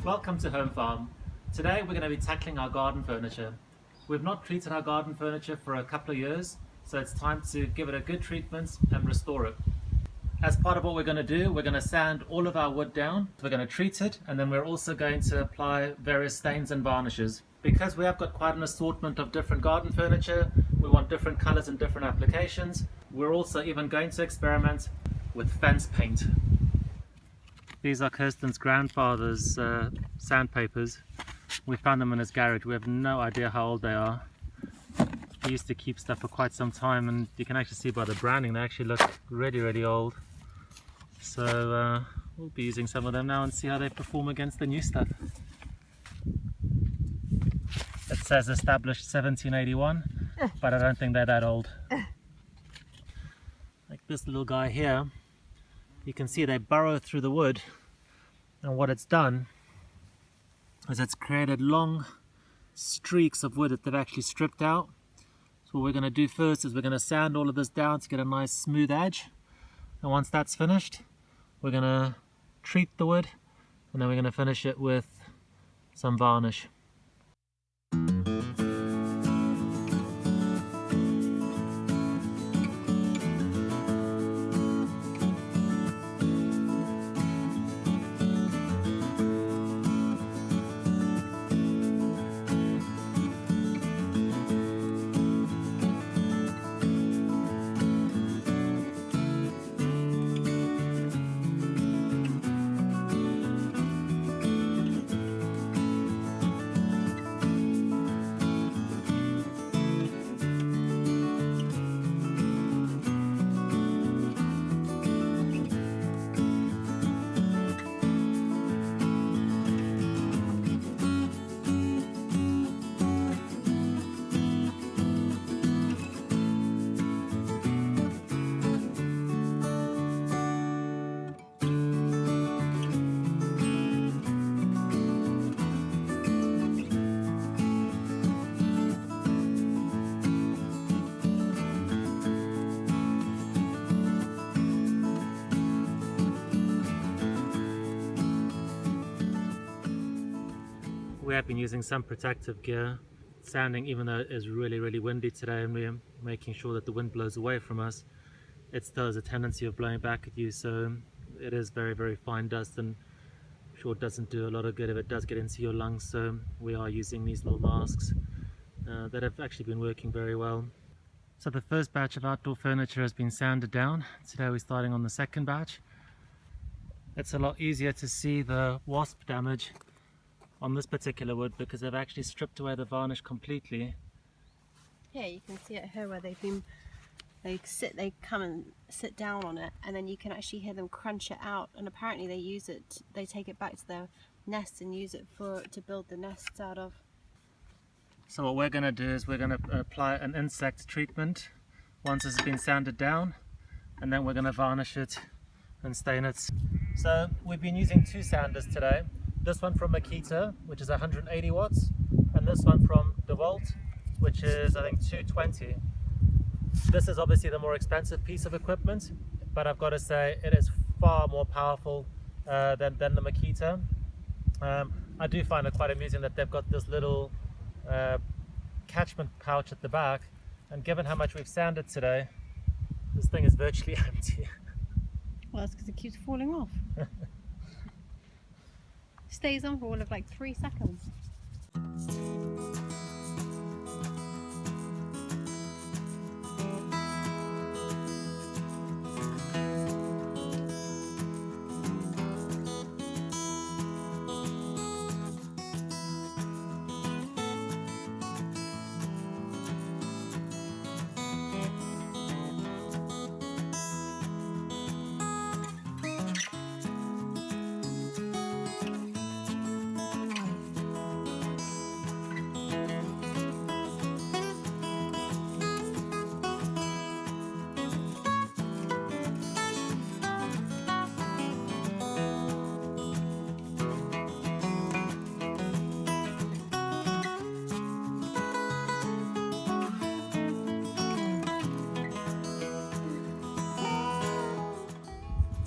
welcome to Home Farm. Today we're going to be tackling our garden furniture. We've not treated our garden furniture for a couple of years, so it's time to give it a good treatment and restore it. As part of what we're going to do, we're going to sand all of our wood down, we're going to treat it, and then we're also going to apply various stains and varnishes. Because we have got quite an assortment of different garden furniture, we want different colors and different applications, we're also even going to experiment with fence paint. These are Kirsten's grandfather's sandpapers. We found them in his garage. We have no idea how old they are. He used to keep stuff for quite some time, and you can actually see by the branding they actually look really old. So we'll be using some of them now and see how they perform against the new stuff. It says established 1781, but I don't think they're that old. Like this little guy here. You can see they burrow through the wood, and what it's done is it's created long streaks of wood that they've actually stripped out. So what we're going to do first is we're going to sand all of this down to get a nice smooth edge, and once that's finished we're going to treat the wood, and then we're going to finish it with some varnish. We have been using some protective gear, sanding even though it is really windy today, and we're making sure that the wind blows away from us. It still has a tendency of blowing back at you, so it is very fine dust, and I'm sure it doesn't do a lot of good if it does get into your lungs. So we are using these little masks that have actually been working very well. So the first batch of outdoor furniture has been sanded down. Today we're starting on the second batch. It's a lot easier to see the wasp damage on this particular wood because they've actually stripped away the varnish completely. Yeah, you can see it here where they come and sit down on it, and then you can actually hear them crunch it out, and apparently they take it back to their nest and use it to build the nests out of. So what we're going to do is we're going to apply an insect treatment once it's been sanded down, and then we're going to varnish it and stain it. So we've been using two sanders today. This one from Makita, which is 180 watts, and this one from DeWalt, which is I think 220. This is obviously the more expensive piece of equipment, but I've got to say it is far more powerful than the Makita. I do find it quite amusing that they've got this little catchment pouch at the back, and given how much we've sanded today, this thing is virtually empty. Well, that's because it keeps falling off. Stays on for all of like 3 seconds.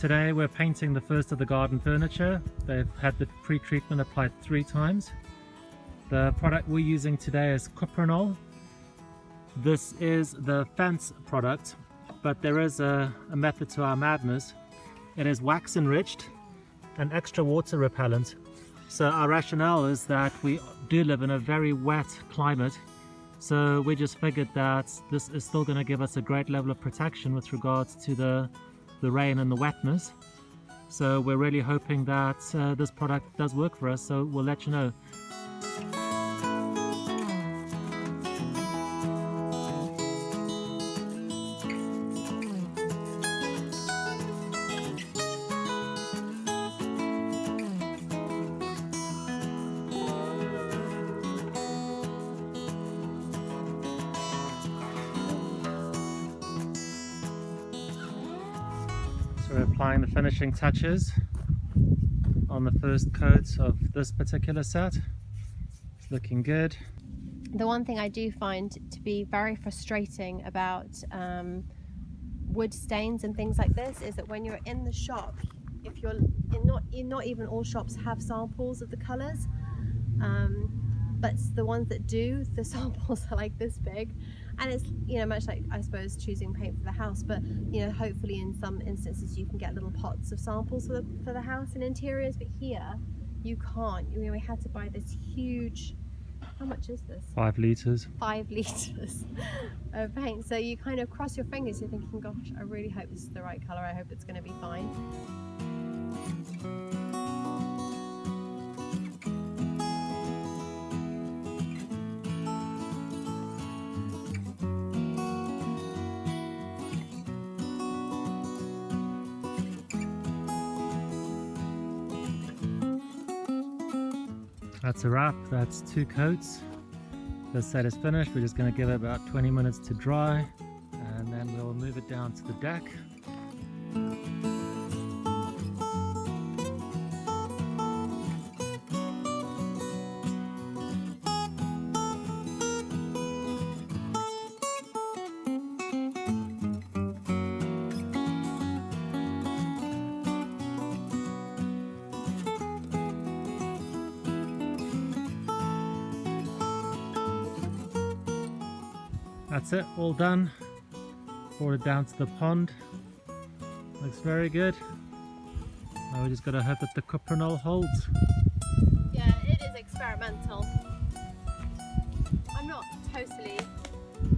Today we're painting the first of the garden furniture. They've had the pre-treatment applied 3 times. The product we're using today is cuprinol. This is the fence product, but there is a method to our madness. It is wax enriched and extra water repellent. So our rationale is that we do live in a very wet climate, so we just figured that this is still going to give us a great level of protection with regards to the rain and the wetness. So we're really hoping that this product does work for us, so we'll let you know. So we're applying the finishing touches on the first coat of this particular set. It's looking good. The one thing I do find to be very frustrating about wood stains and things like this is that when you're in the shop, if you're not even all shops have samples of the colors, but the ones that do, the samples are like this big. And it's, you know, much like, I suppose, choosing paint for the house, but, you know, hopefully in some instances you can get little pots of samples for the house and interiors, but here you can't. I mean, we had to buy this huge, how much is this? 5 litres. 5 litres of paint. So you kind of cross your fingers, you're thinking, gosh, I really hope this is the right colour, I hope it's going to be fine. That's a wrap, that's 2 coats. This set is finished. We're just going to give it about 20 minutes to dry, and then we'll move it down to the deck. That's it, all done. Brought it down to the pond. Looks very good. Now we just gotta hope that the cuprinol holds. Yeah, it is experimental. I'm not totally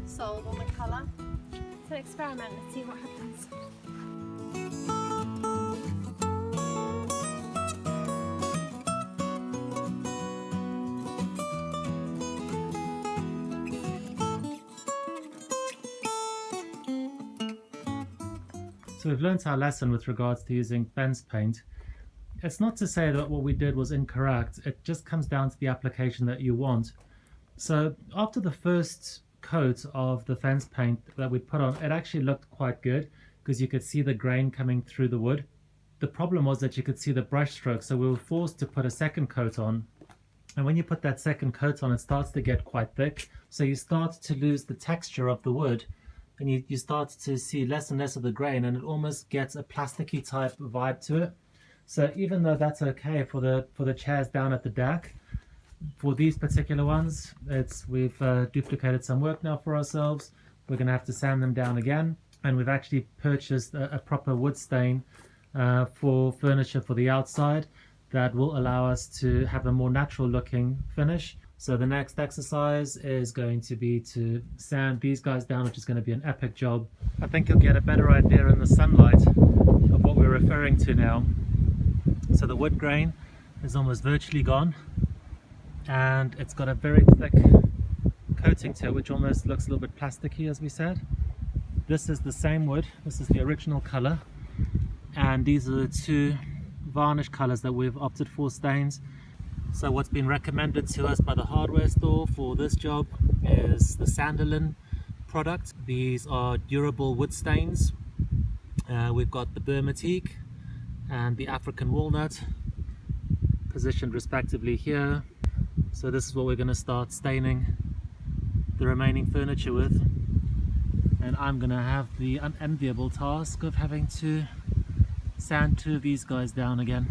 sold on the colour. It's an experiment, let's see what happens. So we've learnt our lesson with regards to using fence paint. It's not to say that what we did was incorrect, it just comes down to the application that you want. So after the first coat of the fence paint that we put on, it actually looked quite good because you could see the grain coming through the wood. The problem was that you could see the brush strokes, so we were forced to put a second coat on. And when you put that second coat on, it starts to get quite thick, so you start to lose the texture of the wood. And you start to see less and less of the grain, and it almost gets a plasticky type vibe to it. So even though that's okay for the chairs down at the deck, for these particular ones, we've duplicated some work now for ourselves. We're going to have to sand them down again, and we've actually purchased a proper wood stain for furniture for the outside that will allow us to have a more natural looking finish. So the next exercise is going to be to sand these guys down, which is going to be an epic job. I think you'll get a better idea in the sunlight of what we're referring to now. So the wood grain is almost virtually gone, and it's got a very thick coating to it, which almost looks a little bit plasticky, as we said. This is the same wood, this is the original color, and these are the 2 varnish colors that we've opted for stains. So what's been recommended to us by the hardware store for this job is the Sanderlin product. These are durable wood stains. We've got the Burma teak and the African walnut positioned respectively here. So this is what we're going to start staining the remaining furniture with. And I'm going to have the unenviable task of having to sand two of these guys down again.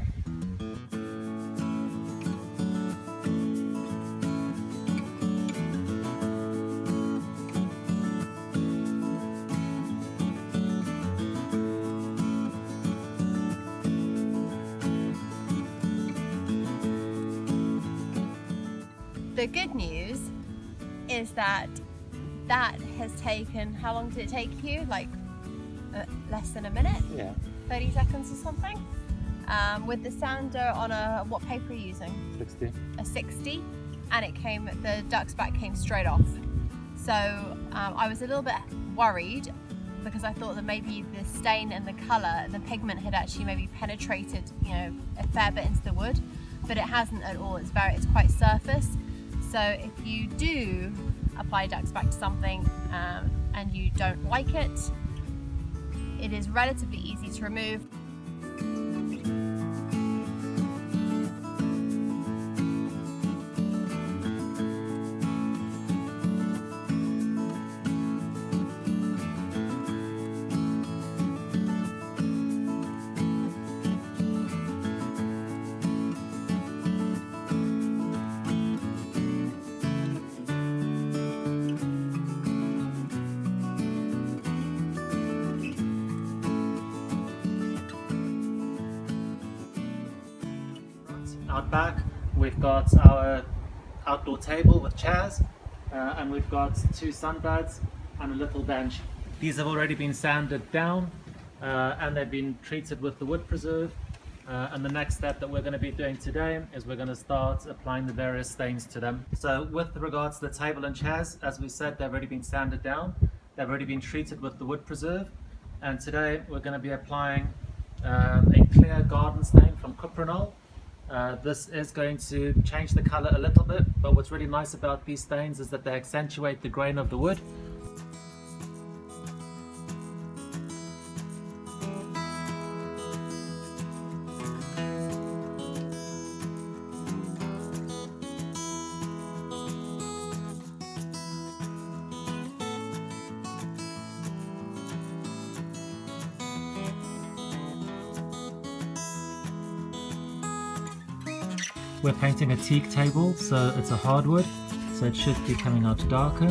The good news is that has taken, how long did it take you? Like less than a minute? Yeah. 30 seconds or something? With the sander on what paper are you using? 60. A 60, and the duck's back came straight off. So I was a little bit worried because I thought that maybe the stain and the colour, the pigment had actually maybe penetrated, a fair bit into the wood, but it hasn't at all. It's quite surface. So if you do apply duck's back to something and you don't like it, it is relatively easy to remove. Out back we've got our outdoor table with chairs and we've got two sunbeds and a little bench. These have already been sanded down and they've been treated with the wood preserve, and the next step that we're going to be doing today is we're going to start applying the various stains to them. So with regards to the table and chairs, as we said, they've already been sanded down, they've already been treated with the wood preserve, and today we're going to be applying a clear garden stain from cuprinol. This is going to change the color a little bit, but what's really nice about these stains is that they accentuate the grain of the wood. We're painting a teak table, so it's a hardwood, so it should be coming out darker.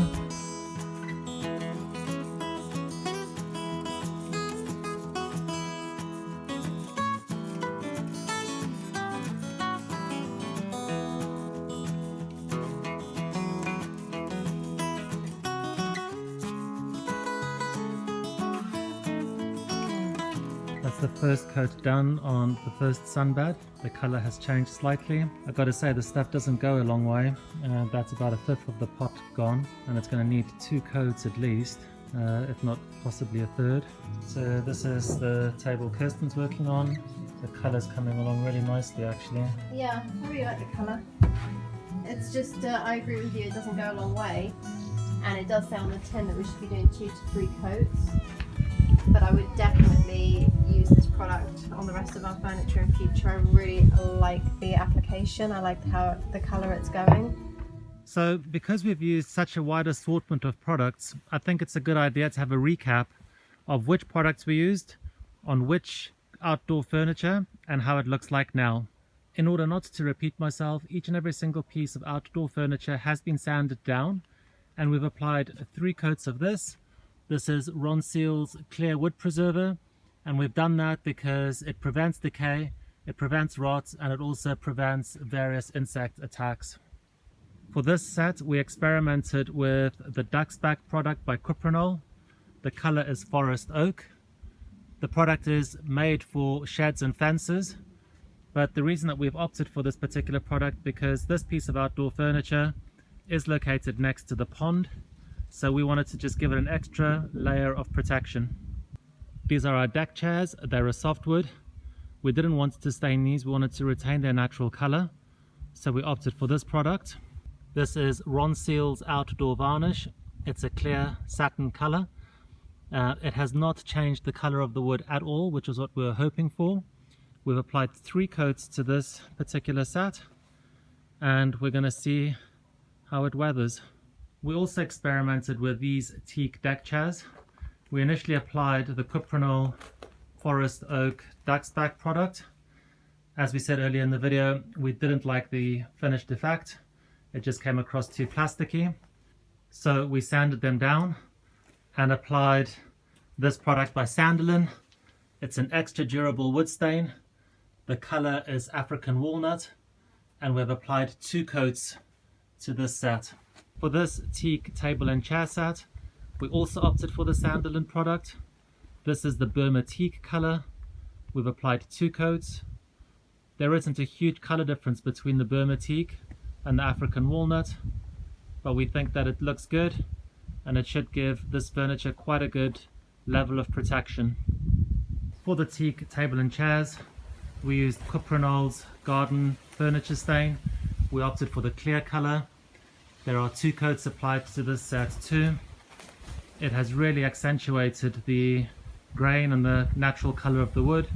That's the first coat done on the first sunbed. The colour has changed slightly. I've got to say the stuff doesn't go a long way. That's about a fifth of the pot gone, and it's going to need 2 coats at least, if not possibly a third. So this is the table Kirsten's working on. The colour's coming along really nicely actually. Yeah, I really like the colour. It's just, I agree with you, it doesn't go a long way, and it does say on the tin that we should be doing 2 to 3 coats. But I would definitely use this product on the rest of our furniture in future. I really like the application. I like how the colour it's going. So because we've used such a wide assortment of products, I think it's a good idea to have a recap of which products we used on which outdoor furniture and how it looks like now. In order not to repeat myself, each and every single piece of outdoor furniture has been sanded down, and we've applied 3 coats of this. This is Ronseal's Clear Wood Preserver, and we've done that because it prevents decay, it prevents rot, and it also prevents various insect attacks. For this set, we experimented with the Duck's Back product by Cuprinol. The color is Forest Oak. The product is made for sheds and fences, but the reason that we've opted for this particular product because this piece of outdoor furniture is located next to the pond. So we wanted to just give it an extra layer of protection. These are our deck chairs. They're a softwood. We didn't want to stain these. We wanted to retain their natural color. So we opted for this product. This is Ronseal's Outdoor Varnish. It's a clear satin color. It has not changed the color of the wood at all, which is what we were hoping for. We've applied 3 coats to this particular set, and we're going to see how it weathers. We also experimented with these teak deck chairs. We initially applied the Cuprinol forest oak duck's-back product. As we said earlier in the video, we didn't like the finished effect. It just came across too plasticky. So we sanded them down and applied this product by Sandelin. It's an extra durable wood stain. The color is African walnut, and we've applied 2 coats to this set. For this teak table and chair set, we also opted for the Sandelin product. This is the Burma teak color. We've applied 2 coats. There isn't a huge color difference between the Burma teak and the African walnut, but we think that it looks good and it should give this furniture quite a good level of protection. For the teak table and chairs, we used Cuprinol's garden furniture stain. We opted for the clear color. There are 2 coats applied to this set too. It has really accentuated the grain and the natural color of the wood,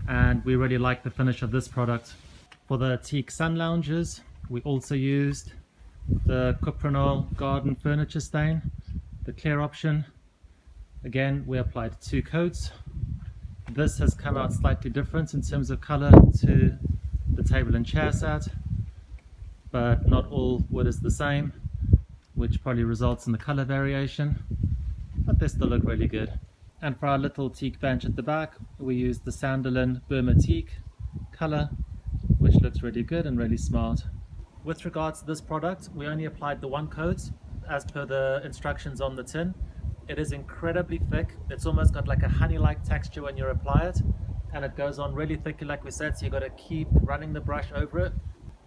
and we really like the finish of this product. For the teak sun lounges, we also used the Cuprinol garden furniture stain, the clear option. Again, we applied 2 coats. This has come out slightly different in terms of color to the table and chair set, but not all wood is the same, which probably results in the color variation, but they still look really good. And for our little teak bench at the back, we used the Sandelin Burma teak color, which looks really good and really smart. With regards to this product, we only applied the 1 coat as per the instructions on the tin. It is incredibly thick. It's almost got like a honey-like texture when you apply it, and it goes on really thickly like we said, so you've got to keep running the brush over it.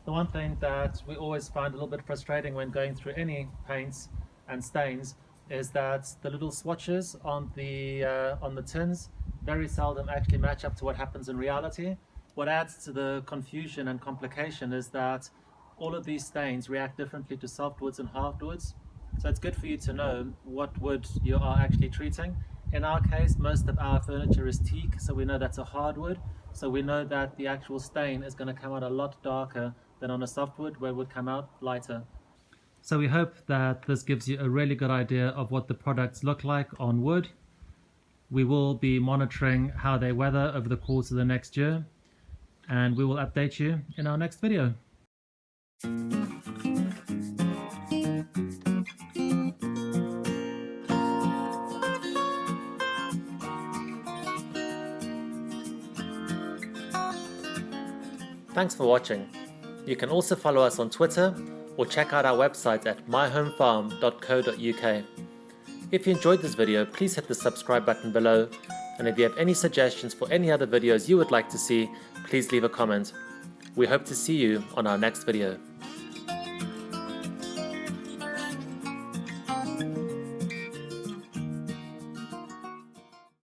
The one thing that we always find a little bit frustrating when going through any paints and stains is that the little swatches on the tins very seldom actually match up to what happens in reality. What adds to the confusion and complication is that all of these stains react differently to softwoods and hardwoods. So it's good for you to know what wood you are actually treating. In our case, most of our furniture is teak, so we know that's a hardwood. So we know that the actual stain is going to come out a lot darker than on a softwood, where it would come out lighter. So we hope that this gives you a really good idea of what the products look like on wood. We will be monitoring how they weather over the course of the next year, and we will update you in our next video. Thanks for watching. You can also follow us on Twitter or check out our website at myhomefarm.co.uk. If you enjoyed this video, please hit the subscribe button below, and if you have any suggestions for any other videos you would like to see, please leave a comment. We hope to see you on our next video.